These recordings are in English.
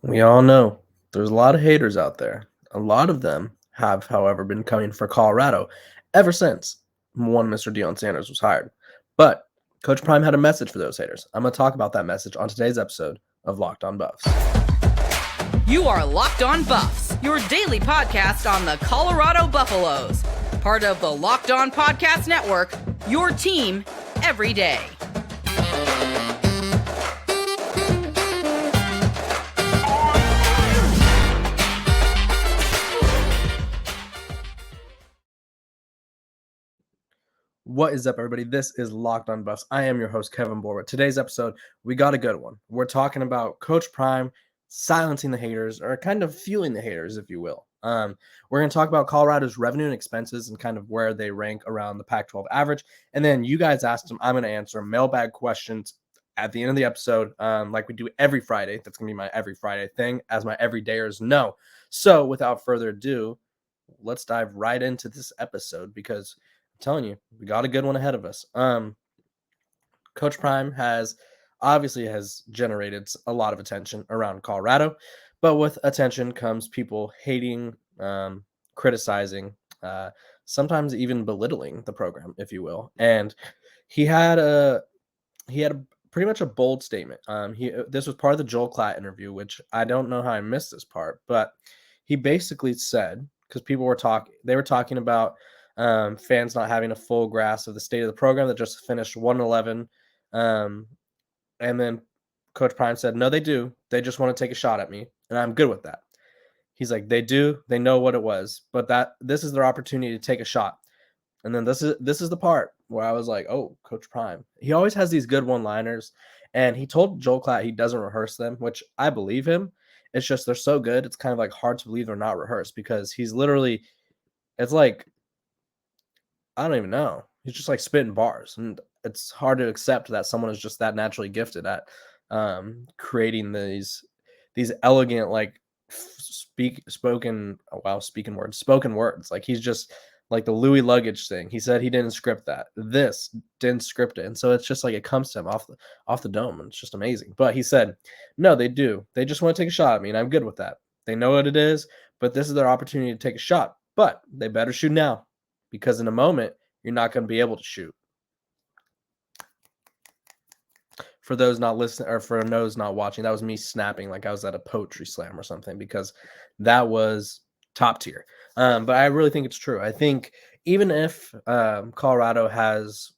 We all know there's a lot of haters out there. A lot of them have, however, been coming for Colorado ever since one Mr. Deion Sanders was hired. But Coach Prime had a message for those haters. I'm going to talk about that message on today's episode of Locked On Buffs. You are Locked On Buffs, your daily podcast on the Colorado Buffaloes. Part of the Locked On Podcast Network, your team every day. What is up, everybody? This is Locked On Buffs. I am your host, Kevin Borwa. Today's episode, we got a good one. We're talking about Coach Prime silencing the haters, or kind of fueling the haters, if you will. We're going to talk about Colorado's revenue and expenses and kind of where they rank around the Pac-12 average. And then you guys asked them, I'm going to answer mailbag questions at the end of the episode, like we do every Friday. That's going to be my every Friday thing, as my everydayers know. So without further ado, let's dive right into this episode because I'm telling you, we got a good one ahead of us. Coach Prime has generated a lot of attention around Colorado, but with attention comes people hating, criticizing, sometimes even belittling the program, if you will. And he had a pretty much a bold statement. This was part of the Joel Klatt interview, which I don't know how I missed this part, but he basically said, because they were talking about fans not having a full grasp of the state of the program that just finished 1-11. And then Coach Prime said, no, they do. They just want to take a shot at me, and I'm good with that. He's like, they do. They know what it was, but this is their opportunity to take a shot. And then this is the part where I was like, oh, Coach Prime. He always has these good one-liners, and he told Joel Klatt he doesn't rehearse them, which I believe him. It's just they're so good. It's kind of like hard to believe they're not rehearsed because he's literally – it's like – I don't even know. He's just like spitting bars, and it's hard to accept that someone is just that naturally gifted at creating these elegant spoken words. Like he's just like the Louis luggage thing. He said he didn't script that. This didn't script it, and so it's just like it comes to him off the dome, and it's just amazing. But he said, no, they do. They just want to take a shot at me, and I'm good with that. They know what it is, but this is their opportunity to take a shot. But they better shoot now, because in a moment, you're not going to be able to shoot. For those not listening, or for those not watching, that was me snapping like I was at a poetry slam or something, because that was top tier. But I really think it's true. I think even if Colorado has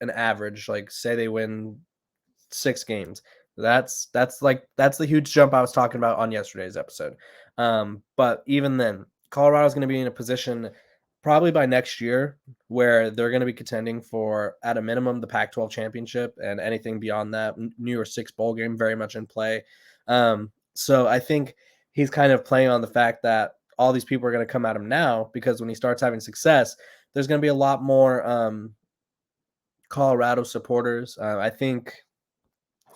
an average, like say they win 6 games, that's the huge jump I was talking about on yesterday's episode. But even then, Colorado's going to be in a position probably by next year where they're going to be contending for, at a minimum, the Pac-12 championship, and anything beyond that, New Year's Six bowl game very much in play. So I think he's kind of playing on the fact that all these people are going to come at him now, because when he starts having success, there's going to be a lot more Colorado supporters. I think,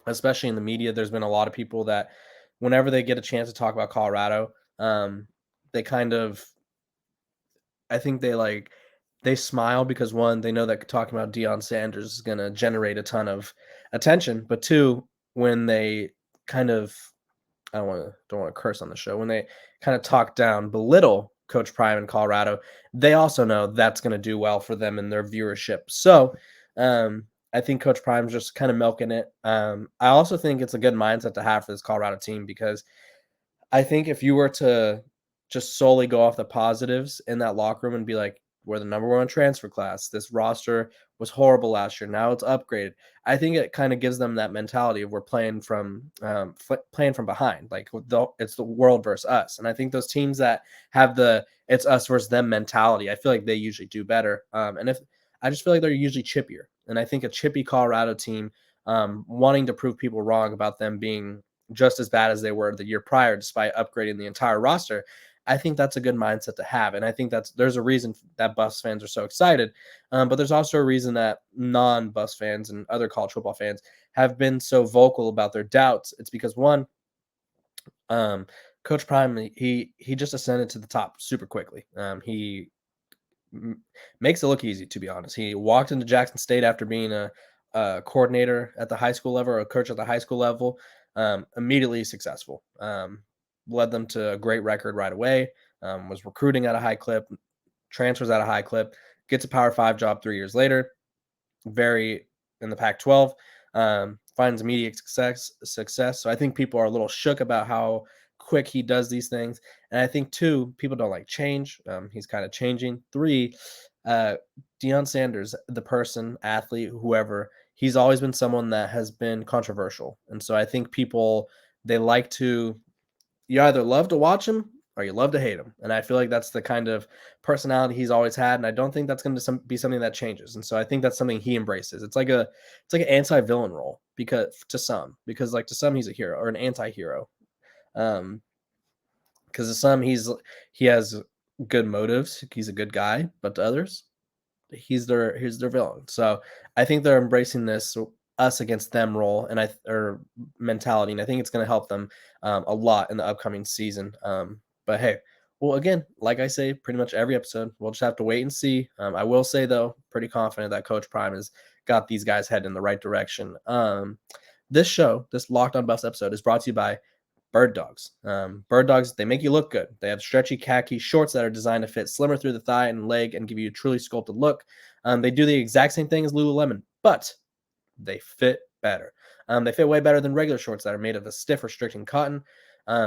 especially in the media, there's been a lot of people that whenever they get a chance to talk about Colorado, they kind of, I think they smile because, one, they know that talking about Deion Sanders is going to generate a ton of attention, but two, when they kind of, don't want to curse on the show, when they kind of talk down, belittle Coach Prime in Colorado, they also know that's going to do well for them and their viewership. So I think Coach Prime's just kind of milking it. I also think it's a good mindset to have for this Colorado team, because I think if you were to just solely go off the positives in that locker room and be like, we're the number one transfer class, this roster was horrible last year, now it's upgraded, I think it kind of gives them that mentality of we're playing from behind, like it's the world versus us. And I think those teams that have the it's us versus them mentality, I feel like they usually do better. And if I just feel like they're usually chippier, and I think a chippy Colorado team, wanting to prove people wrong about them being just as bad as they were the year prior, despite upgrading the entire roster, I think that's a good mindset to have. And I think there's a reason that Buffs fans are so excited. But there's also a reason that non-Buffs fans and other college football fans have been so vocal about their doubts. It's because, one, Coach Prime, he just ascended to the top super quickly. He makes it look easy, to be honest. He walked into Jackson State after being a coordinator at the high school level, or a coach at the high school level. immediately successful. Led them to a great record right away. Was recruiting at a high clip, transfers at a high clip, gets a Power 5 job 3 years later, very in the Pac-12, finds immediate success. So I think people are a little shook about how quick he does these things. And I think, 2, people don't like change. He's kind of changing. 3, Deion Sanders, the person, athlete, whoever, he's always been someone that has been controversial. And so I think people, they like to, you either love to watch him or you love to hate him. And I feel like that's the kind of personality he's always had. And I don't think that's going to be something that changes. And so I think that's something he embraces. It's like an anti-villain role because to some he's a hero or an anti-hero. Because to some he has good motives. He's a good guy, but to others, he's their villain. So I think they're embracing this us against them role or mentality, and I think it's going to help them a lot in the upcoming season. But hey, well, again, like I say, pretty much every episode, we'll just have to wait and see. I will say though, pretty confident that Coach Prime has got these guys headed in the right direction. This Locked On Buffs episode is brought to you by Bird Dogs. Bird Dogs, they make you look good. They have stretchy khaki shorts that are designed to fit slimmer through the thigh and leg and give you a truly sculpted look. They do the exact same thing as Lululemon, but they fit better. They fit way better than regular shorts that are made of a stiff, restricting cotton.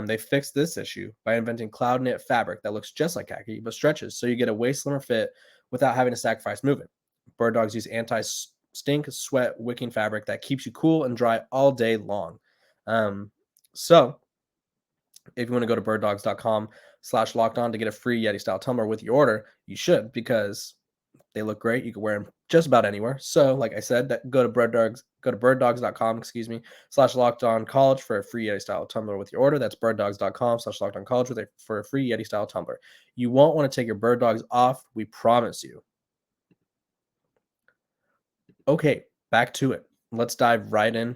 They fixed this issue by inventing cloud knit fabric that looks just like khaki but stretches, so you get a way slimmer fit without having to sacrifice movement. Bird Dogs use anti-stink, sweat, wicking fabric that keeps you cool and dry all day long. So if you want to go to birddogs.com/lockedon to get a free Yeti style tumbler with your order, you should, because they look great. You can wear them just about anywhere. So like I said, go to birddogs.com, /lockedoncollege for a free Yeti style tumbler with your order. That's birddogs.com/lockedoncollege for a free Yeti style tumbler. You won't want to take your Bird Dogs off. We promise you. Okay, back to it. Let's dive right in.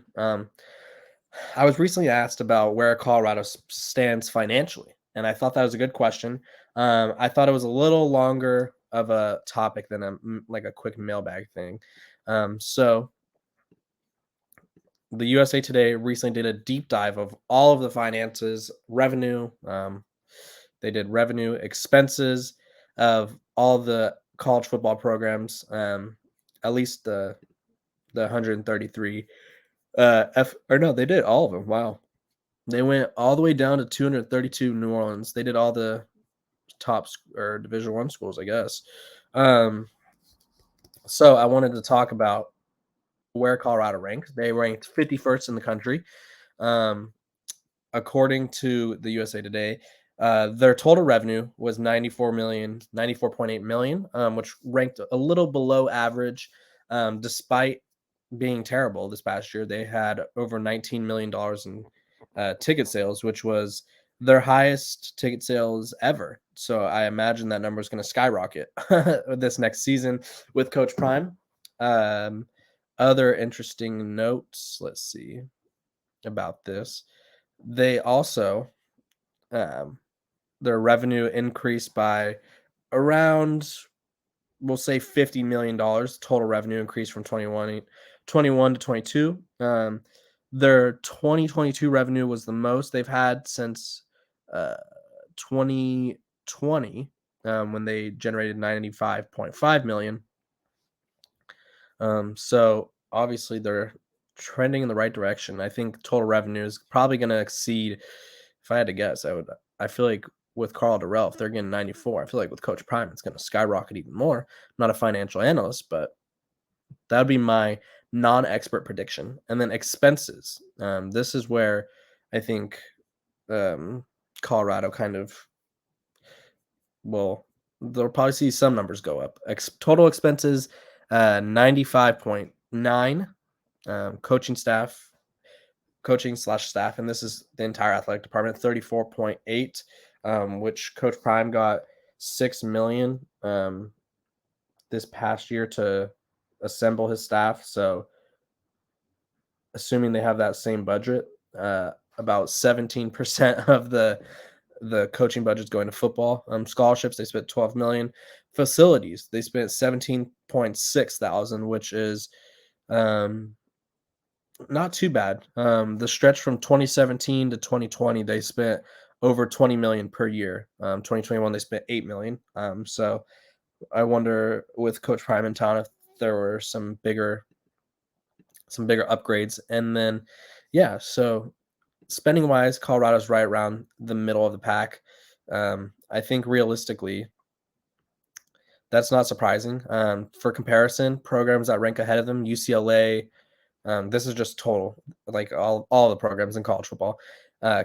I was recently asked about where Colorado stands financially, and I thought that was a good question. I thought it was a little longer of a topic than a quick mailbag thing. So the USA Today recently did a deep dive of all of the finances, revenue. They did revenue, expenses of all the college football programs, at least the 133. They did all of them. Wow. They went all the way down to 232 New Orleans. They did all the top or Division I schools, I guess. So I wanted to talk about where Colorado ranked. They ranked 51st in the country. According to the USA Today, their total revenue was $94.8 million, which ranked a little below average, despite being terrible this past year. They had over $19 million in ticket sales, which was their highest ticket sales ever. So I imagine that number is going to skyrocket this next season with Coach Prime. Other interesting notes, let's see about this. They also, their revenue increased by around, we'll say $50 million. Total revenue increase from 21 to 22. Their 2022 revenue was the most they've had since 2020, when they generated $95.5 million. So obviously they're trending in the right direction. I think total revenue is probably going to exceed, if I had to guess, I feel like with Carl Durrell, if they're getting 94, I feel like with Coach Prime, it's going to skyrocket even more. I'm not a financial analyst, but that would be my non-expert prediction. And then expenses. This is where I think Colorado kind of they'll probably see some numbers go up. Total expenses, 95.9. Coaching/staff, and this is the entire athletic department, 34.8, which Coach Prime got $6 million this past year to assemble his staff. So assuming they have that same budget, about 17% of the coaching budget's going to football. Scholarships, they spent $12 million. Facilities, they spent $17.6 thousand, which is Not too bad. The stretch from 2017 to 2020, they spent over 20 million per year. 2021, they spent 8 million. So I wonder with Coach Prime in town if there were some bigger upgrades. And then, yeah, so spending wise, Colorado's right around the middle of the pack. I think realistically, that's not surprising. For comparison, programs that rank ahead of them, UCLA. This is just total, like all the programs in college football.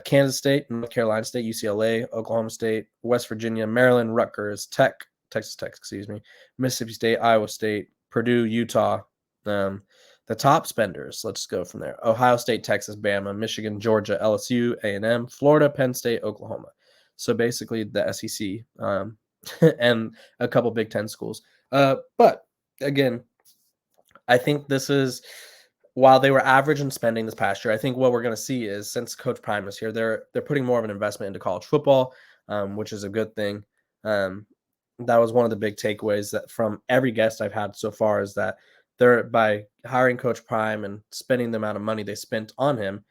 Kansas State, North Carolina State, UCLA, Oklahoma State, West Virginia, Maryland, Rutgers, Texas Tech, excuse me, Mississippi State, Iowa State, Purdue, Utah. The top spenders, let's go from there. Ohio State, Texas, Bama, Michigan, Georgia, LSU, A&M, Florida, Penn State, Oklahoma. So basically the SEC and a couple Big Ten schools. But again, I think this is while they were average in spending this past year. I think what we're going to see is since Coach Prime is here, they're putting more of an investment into college football, which is a good thing. That was one of the big takeaways that from every guest I've had so far is that they're by hiring Coach Prime and spending the amount of money they spent on him,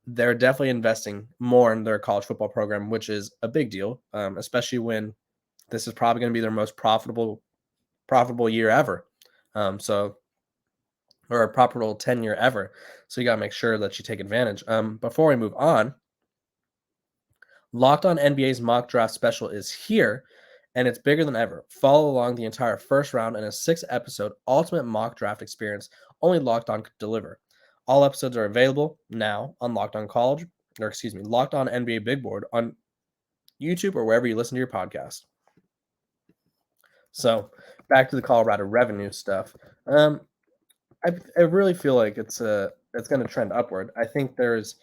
they're definitely investing more in their college football program, which is a big deal, especially when this is probably going to be their most profitable year ever. So or a profitable tenure ever. So you got to make sure that you take advantage. Before we move on, Locked On NBA's mock draft special is here, and it's bigger than ever. Follow along the entire first round in a 6-episode ultimate mock draft experience only Locked On could deliver. All episodes are available now on Locked On College, or excuse me, Locked On NBA Big Board on YouTube or wherever you listen to your podcast. So back to the Colorado revenue stuff. I really feel like it's going to trend upward. I think there's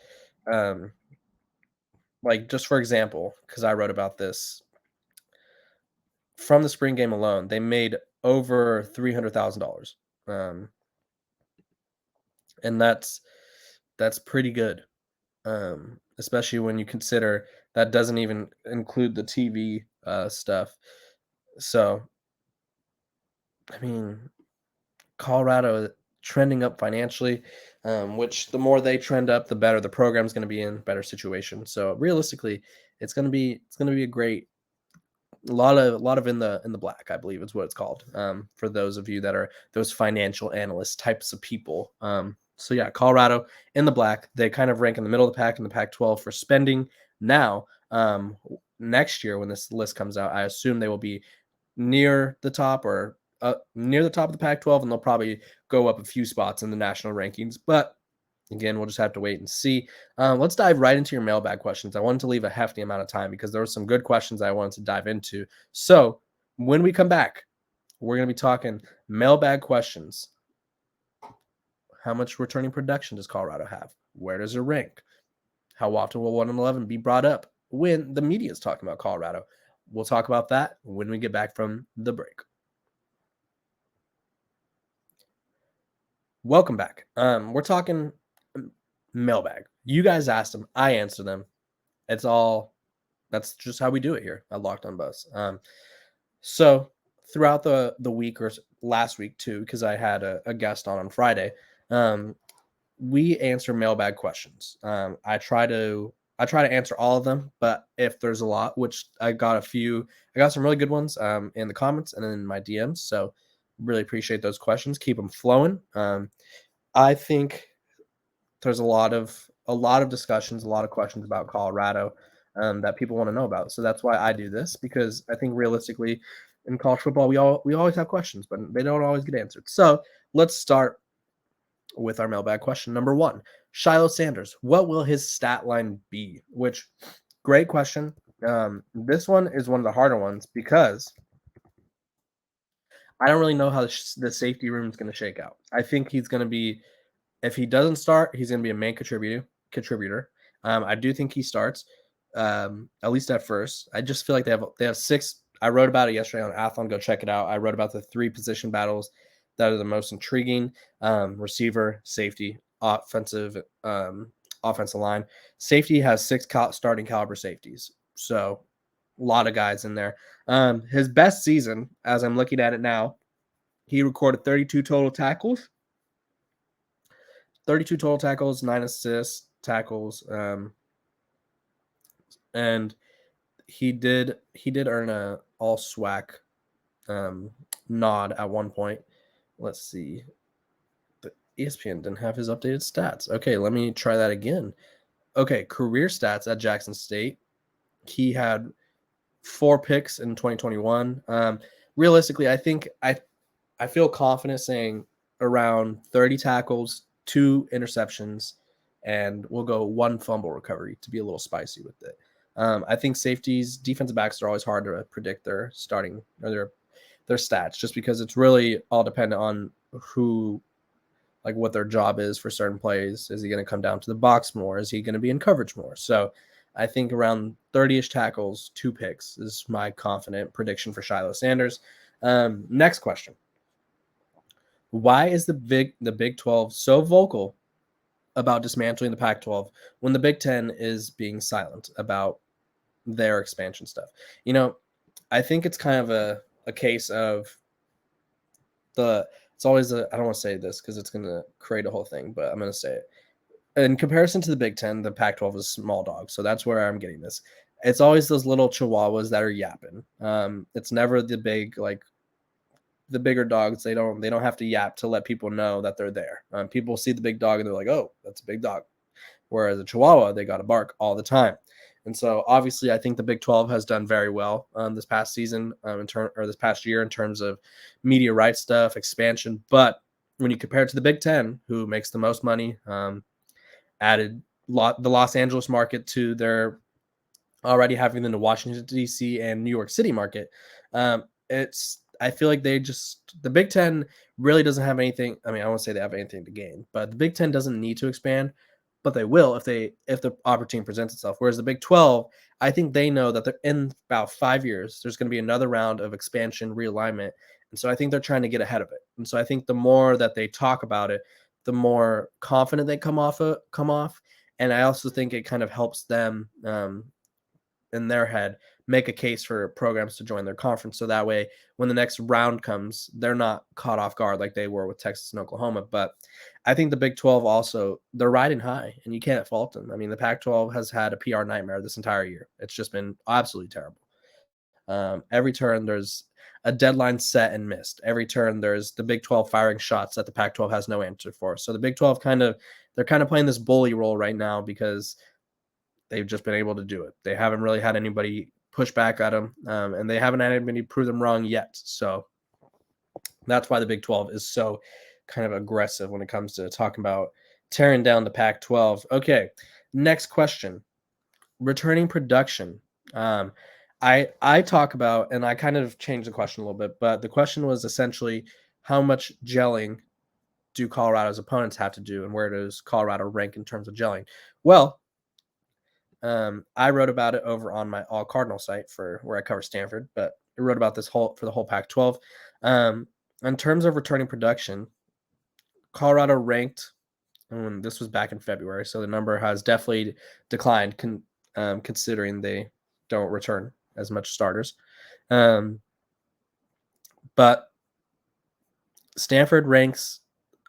like just for example, because I wrote about this from the spring game alone, they made over $300,000, and that's pretty good, especially when you consider that doesn't even include the TV stuff. So, I mean, Colorado trending up financially, which the more they trend up, the better the program's going to be in better situation. So realistically, it's going to be a great a lot of in the black, I believe is what it's called. For those of you that are those financial analyst types of people. So yeah, Colorado in the black. They kind of rank in the middle of the pack in the Pac-12 for spending. Now, next year when this list comes out, I assume they will be near the top or near the top of the Pac-12, and they'll probably go up a few spots in the national rankings. But again, we'll just have to wait and see. Let's dive right into your mailbag questions. I wanted to leave a hefty amount of time because there were some good questions I wanted to dive into. So when we come back, we're going to be talking mailbag questions. How much returning production does Colorado have? Where does it rank? How often will 1-11 be brought up when the media is talking about Colorado? We'll talk about that when we get back from the break. Welcome back. We're talking mailbag. You guys asked them. I answered them. That's just how we do it here at Locked On Buffs. So throughout the week or last week too, because I had a guest on Friday, we answer mailbag questions. I try to answer all of them, but if there's a lot, which I got some really good ones in the comments and in my DMs. So really appreciate those questions. Keep them flowing. I think there's a lot of discussions, a lot of questions about Colorado that people want to know about. So that's why I do this, because I think realistically in college football, we always have questions, but they don't always get answered. So let's start with our mailbag question. Number 1, Shilo Sanders. What will his stat line be? Which, great question. This one is one of the harder ones because I don't really know how the safety room is going to shake out. I think he's going to be, if he doesn't start, he's going to be a main contributor. I do think he starts, at least at first. I just feel like they have 6. I wrote about it yesterday on Athlon. Go check it out. I wrote about the 3 position battles that are the most intriguing: receiver, safety, offensive line. Safety has 6 starting caliber safeties, so a lot of guys in there. His best season, as I'm looking at it now, he recorded 32 total tackles, 32 total tackles, 9 assist tackles, and he did earn a all SWAC nod at one point. Let's see. The ESPN didn't have his updated stats. Okay, let me try that again. Okay, career stats at Jackson State. He had 4 picks in 2021. Realistically, I think I feel confident saying around 30 tackles, 2 interceptions, and we'll go 1 fumble recovery to be a little spicy with it. I think safeties, defensive backs are always hard to predict their starting or their stats, just because it's really all dependent on who, like what their job is for certain plays. Is he going to come down to the box more? Is he going to be in coverage more? So I think around 30-ish tackles, 2 picks is my confident prediction for Shilo Sanders. Next question. Why is the Big 12 so vocal about dismantling the Pac-12 when the Big 10 is being silent about their expansion stuff? You know, I think it's kind of a case of it's always I don't want to say this because it's going to create a whole thing, but I'm going to say it. In comparison to the Big 10, the Pac-12 is small dog. So that's where I'm getting this. It's always those little chihuahuas that are yapping. It's never the big, like the bigger dogs. They don't have to yap to let people know that they're there. People see the big dog and they're like, oh, that's a big dog. Whereas a chihuahua, they got to bark all the time. And so obviously I think the Big 12 has done very well this past season this past year in terms of media rights stuff, expansion. But when you compare it to the Big 10, who makes the most money, added the Los Angeles market to their already having them to Washington, D.C. and New York City market. I feel like the Big 10 really doesn't have anything. I mean, I won't say they have anything to gain, but the Big 10 doesn't need to expand, but they will if the opportunity presents itself. Whereas the Big 12, I think they know that they're in about 5 years, there's going to be another round of expansion realignment. And so I think they're trying to get ahead of it. And so I think the more that they talk about it, the more confident they come off. And I also think it kind of helps them in their head make a case for programs to join their conference. So that way, when the next round comes, they're not caught off guard like they were with Texas and Oklahoma. But I think the Big 12 also, they're riding high and you can't fault them. I mean, the Pac-12 has had a PR nightmare this entire year. It's just been absolutely terrible. Every turn there's a deadline set and missed. Every turn there's the Big 12 firing shots that the Pac-12 has no answer for. So the Big 12 they're kind of playing this bully role right now because they've just been able to do it. They haven't really had anybody push back at them, and they haven't had anybody prove them wrong yet. So that's why the Big 12 is so kind of aggressive when it comes to talking about tearing down the Pac-12. Okay, next question. Returning production. I talk about, and I kind of changed the question a little bit, but the question was essentially how much gelling do Colorado's opponents have to do, and where does Colorado rank in terms of gelling? Well, I wrote about it over on my All Cardinal site for where I cover Stanford, but I wrote about this for the whole Pac-12. In terms of returning production, Colorado ranked, and this was back in February, so the number has definitely declined considering they don't return as much starters. But Stanford ranks,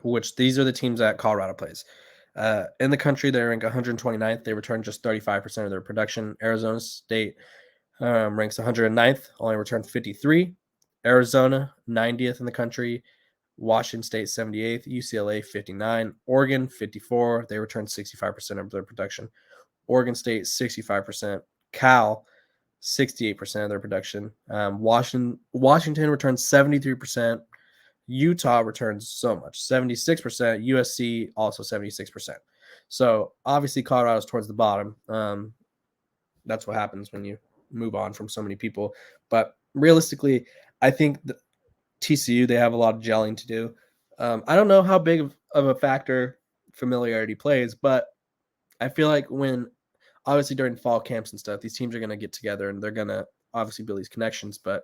which these are the teams that Colorado plays. In the country, they rank 129th. They return just 35% of their production. Arizona State ranks 109th, only returned 53. Arizona, 90th in the country. Washington State, 78th. UCLA, 59. Oregon, 54. They returned 65% of their production. Oregon State, 65%. Cal, 68% of their production. Washington returns 73%. Utah returns so much, 76%. USC also 76%. So obviously Colorado's towards the bottom. That's what happens when you move on from so many people. But realistically, I think TCU, they have a lot of gelling to do. I don't know how big of a factor familiarity plays, but I feel like when obviously during fall camps and stuff, these teams are going to get together and they're going to obviously build these connections, but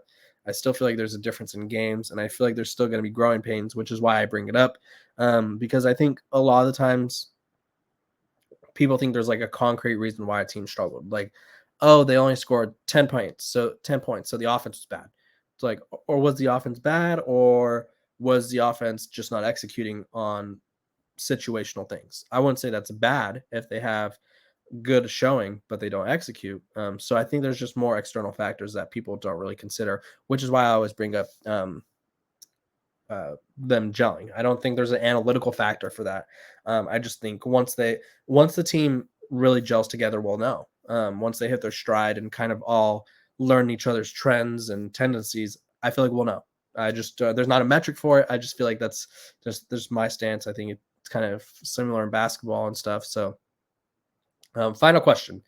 I still feel like there's a difference in games, and I feel like there's still going to be growing pains, which is why I bring it up, because I think a lot of the times people think there's like a concrete reason why a team struggled. Like, oh, they only scored 10 points, so the offense was bad. It's like, or was the offense bad, or was the offense just not executing on situational things. I wouldn't say that's bad if they have good showing, but they don't execute. So I think there's just more external factors that people don't really consider, which is why I always bring up them gelling. I don't think there's an analytical factor for that. I just think once the team really gels together, we'll know. Once they hit their stride and kind of all learn each other's trends and tendencies, I feel like we'll know. I just there's not a metric for it. I just feel like that's just my stance. I think it's kind of similar in basketball and stuff. So, final question,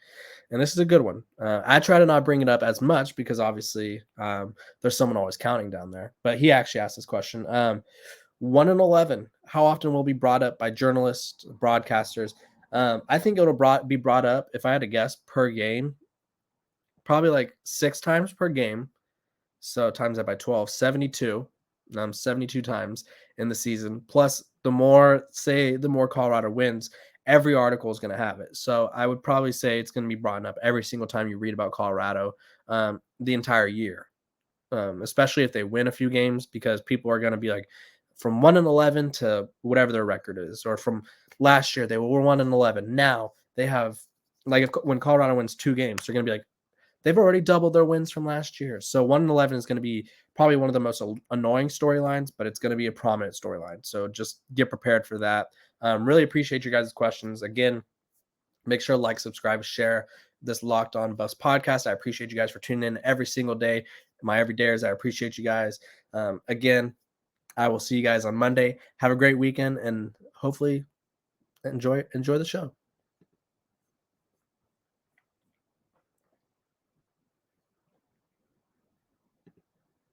and this is a good one. I try to not bring it up as much because obviously there's someone always counting down there. But he actually asked this question: 1-11. How often will be brought up by journalists, broadcasters? I think it'll be brought up, if I had to guess, per game, probably like 6 times per game. So times that by 12, 72. 72 times in the season. Plus, the more Colorado wins, every article is going to have it. So I would probably say it's going to be brought up every single time you read about Colorado the entire year, especially if they win a few games, because people are going to be like, from 1-11 to whatever their record is, or from last year they were 1-11. Now they have, like, when Colorado wins 2 games, they're going to be like, they've already doubled their wins from last year. So 1-11 is going to be probably one of the most annoying storylines, but it's going to be a prominent storyline. So just get prepared for that. Really appreciate your guys' questions. Again, make sure to like, subscribe, share this Locked On Buffs podcast. I appreciate you guys for tuning in every single day. My everydayers, I appreciate you guys. Again, I will see you guys on Monday. Have a great weekend and hopefully enjoy the show.